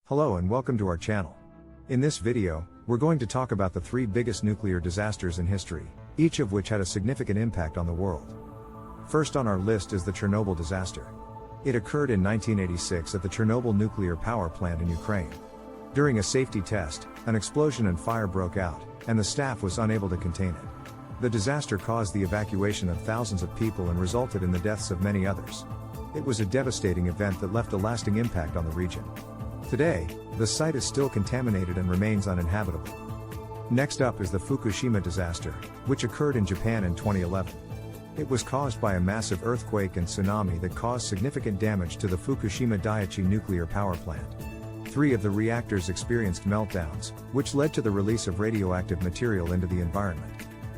Hello and welcome to our channel. In this video, we're going to talk about the three biggest nuclear disasters in history, each of which had a significant impact on the world. First on our list is the Chernobyl disaster. It occurred in 1986 at the Chernobyl nuclear power plant in Ukraine. During a safety test, an explosion and fire broke out, and the staff was unable to contain it. The disaster caused the evacuation of thousands of people and resulted in the deaths of many others. It was a devastating event that left a lasting impact on the region. Today, the site is still contaminated and remains uninhabitable. Next up is the Fukushima disaster, which occurred in Japan in 2011. It was caused by a massive earthquake and tsunami that caused significant damage to the Fukushima Daiichi nuclear power plant. 3 of the reactors experienced meltdowns, which led to the release of radioactive material into the environment.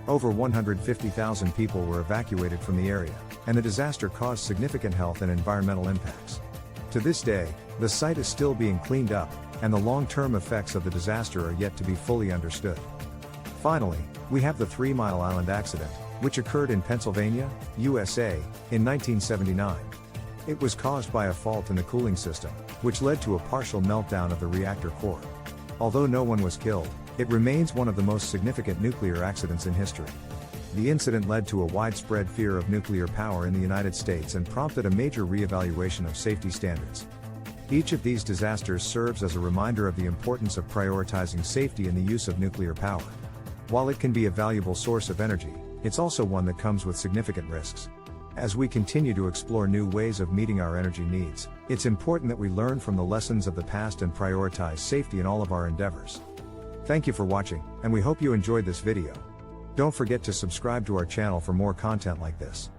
Over 150,000 people were evacuated from the area, and the disaster caused significant health and environmental impacts. To this day, the site is still being cleaned up, and the long-term effects of the disaster are yet to be fully understood. Finally, we have the 3 Mile Island accident, which occurred in Pennsylvania, USA, in 1979. It was caused by a fault in the cooling system, which led to a partial meltdown of the reactor core. Although no one was killed, it remains one of the most significant nuclear accidents in history. The incident led to a widespread fear of nuclear power in the United States and prompted a major re-evaluation of safety standards. Each of these disasters serves as a reminder of the importance of prioritizing safety in the use of nuclear power. While it can be a valuable source of energy, it's also one that comes with significant risks. As we continue to explore new ways of meeting our energy needs, it's important that we learn from the lessons of the past and prioritize safety in all of our endeavors. Thank you for watching, and we hope you enjoyed this video. Don't forget to subscribe to our channel for more content like this.